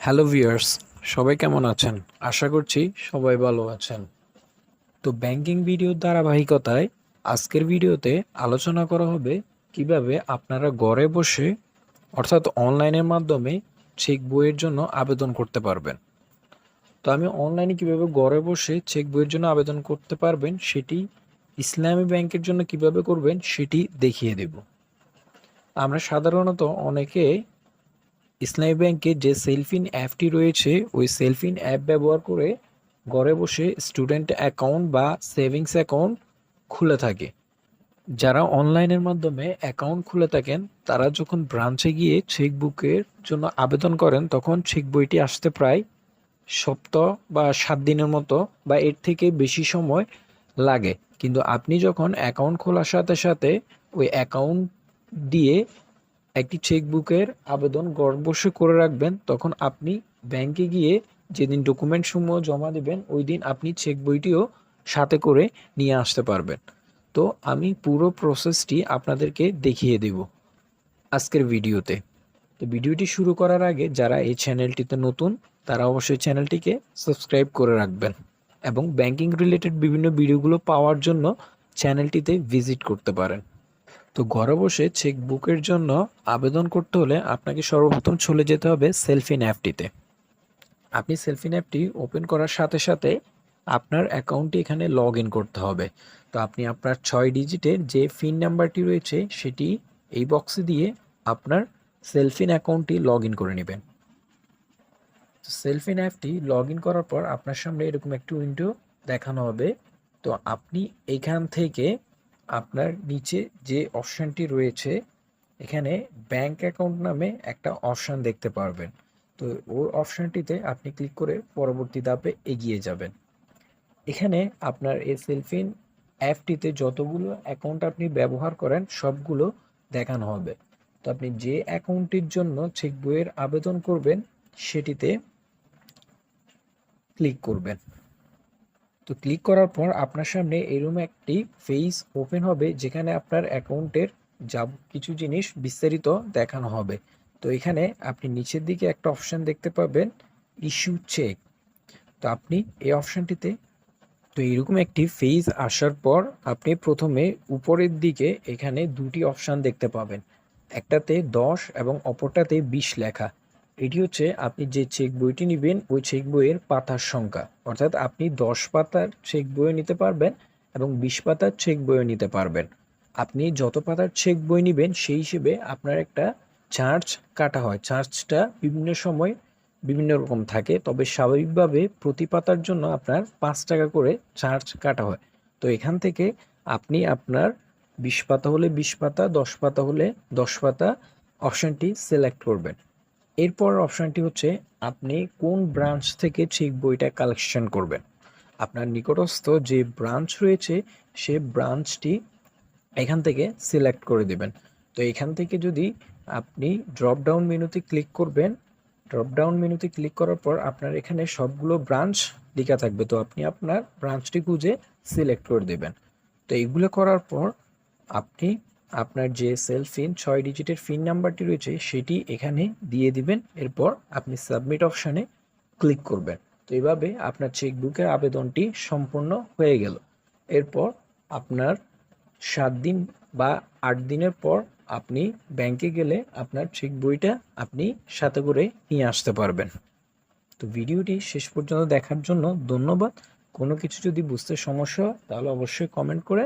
Hello viewers, সবাই কেমন আছেন? আশা করছি সবাই ভালো আছেন। তো ব্যাংকিং ভিডিওর ধারাবাহিকতায় আজকের ভিডিওতে আলোচনা করা হবে কিভাবে আপনারা ঘরে বসে অর্থাৎ অনলাইনের মাধ্যমে চেক বইয়ের জন্য আবেদন করতে পারবেন। তো আমি অনলাইনে কিভাবে ঘরে বসে চেক বইয়ের জন্য আবেদন করতে পারবেন সেটি ইসলামী ব্যাংকের জন্য কিভাবে করবেন সেটি দেখিয়ে দেব। আমরা সাধারণত অনেকে ইসলামী ব্যাংকে যে সেলফিন অ্যাপটি রয়েছে ওই সেলফিন অ্যাপ ব্যবহার করে ঘরে বসে স্টুডেন্ট অ্যাকাউন্ট বা সেভিংস অ্যাকাউন্ট খুলে থাকে। যারা অনলাইনের মাধ্যমে অ্যাকাউন্ট খুলে থাকেন তারা যখন ব্রাঞ্চে গিয়ে চেকবুকের জন্য আবেদন করেন তখন চেক বইটি আসতে প্রায় সপ্তাহ বা 7 দিনের মতো বা এর থেকে বেশি সময় লাগে। কিন্তু আপনি যখন অ্যাকাউন্ট খোলার সাথে সাথে ওই অ্যাকাউন্ট দিয়ে একটি চেকবুকের আবেদন ঘর বসে করে রাখবেন, তখন আপনি ব্যাংকে গিয়ে যেদিন ডকুমেন্ট সমূহ জমা দিবেন ওই দিন আপনি চেক বইটিও সাথে করে নিয়ে আসতে পারবেন। তো আমি পুরো প্রসেসটি আপনাদেরকে দেখিয়ে দেব আজকের ভিডিওতে। তো ভিডিওটি শুরু করার আগে যারা এই চ্যানেলটিতে নতুন তারা অবশ্যই চ্যানেলটিকে সাবস্ক্রাইব করে রাখবেন এবং ব্যাংকিং রিলেটেড বিভিন্ন ভিডিওগুলো পাওয়ার জন্য চ্যানেলটিতে ভিজিট করতে পারেন। তো ঘরে বসে চেকবুকের জন্য আবেদন করতে হলে আপনাকে সর্বপ্রথম চলে যেতে হবে সেলফিন অ্যাপটিতে। আপনি সেলফিন অ্যাপটি ওপেন করার সাথে সাথে আপনার অ্যাকাউন্টটি এখানে লগ ইন করতে হবে। তো আপনি আপনার 6 ডিজিটের যে পিন নাম্বারটি রয়েছে সেটি এই বক্সে দিয়ে আপনার সেলফিন অ্যাকাউন্টটি লগ ইন করে নেবেন। তো সেলফিন অ্যাপটি লগ ইন করার পর আপনার সামনে এরকম একটি উইন্ডো দেখানো হবে। তো আপনি এখান থেকে আপনার নিচে যে অপশানটি রয়েছে এখানে ব্যাংক অ্যাকাউন্ট নামে একটা অপশান দেখতে পারবেন। তো ওই অপশানটিতে আপনি ক্লিক করে পরবর্তী ধাপে এগিয়ে যাবেন। এখানে আপনার এই সেলফিন অ্যাপটিতে যতগুলো অ্যাকাউন্ট আপনি ব্যবহার করেন সবগুলো দেখানো হবে। তো আপনি যে অ্যাকাউন্টটির জন্য চেক বইয়ের আবেদন করবেন সেটিতে ক্লিক করবেন। তো ক্লিক করার পর আপনার সামনে এরকম একটি পেজ ওপেন হবে যেখানে আপনার অ্যাকাউন্টের যা কিছু জিনিস বিস্তারিত দেখানো হবে। তো এখানে আপনি নিচের দিকে একটা অপশন দেখতে পাবেন, ইস্যু চেক। তো আপনি এই অপশনটিতে, তো এরকম একটি পেজ আসার পর আপনি প্রথমে উপরের দিকে এখানে দুটি অপশন দেখতে পাবেন, একটাতে 10 এবং অপরটাতে 20 লেখা। এটি হচ্ছে আপনি যে চেক বইটি নেবেন ওই চেক বইয়ের পাতার সংখ্যা, অর্থাৎ আপনি 10 পাতার চেক বইও নিতে পারবেন এবং 20 পাতার চেক বইও নিতে পারবেন। আপনি যত পাতার চেক বই নেবেন সেই হিসেবে আপনার একটা চার্জ কাটা হয়। চার্জটা বিভিন্ন সময় বিভিন্ন রকম থাকে, তবে স্বাভাবিকভাবে প্রতি পাতার জন্য আপনার 5 টাকা করে চার্জ কাটা হয়। তো এখান থেকে আপনি আপনার 20 পাতা হলে 20 পাতা, 10 পাতা হলে 10 পাতা অপশানটি সিলেক্ট করবেন। এরপর অপশানটি হচ্ছে আপনি কোন ব্রাঞ্চ থেকে চেক বইটা কালেকশন করবেন। আপনার নিকটস্থ যে ব্রাঞ্চ রয়েছে সে ব্রাঞ্চটি এখান থেকে সিলেক্ট করে দিবেন। তো এখান থেকে যদি আপনি ড্রপ ডাউন মেনুতে ক্লিক করবেন, ড্রপ ডাউন মেনুতে ক্লিক করার পর আপনার এখানে সবগুলো ব্রাঞ্চ লেখা থাকবে। তো আপনি আপনার ব্রাঞ্চটি খুঁজে সিলেক্ট করে দেবেন। তো এইগুলো করার পর আপনি আপনার যে সেলফিন 6 ডিজিটের পিন নাম্বারটি রয়েছে সেটি এখানে দিয়ে দিবেন। এরপর আপনি সাবমিট অপশানে ক্লিক করবেন। তো এইভাবে আপনার চেকবুকের আবেদনটি সম্পূর্ণ হয়ে গেল। এরপর আপনার 7 দিন বা 8 দিনের পর আপনি ব্যাংকে গেলে আপনার চেক বইটা আপনি সাথে করে নিয়ে আসতে পারবেন। তো ভিডিওটি শেষ পর্যন্ত দেখার জন্য ধন্যবাদ। কোনো কিছু যদি বুঝতে সমস্যা হয় তাহলে অবশ্যই কমেন্ট করে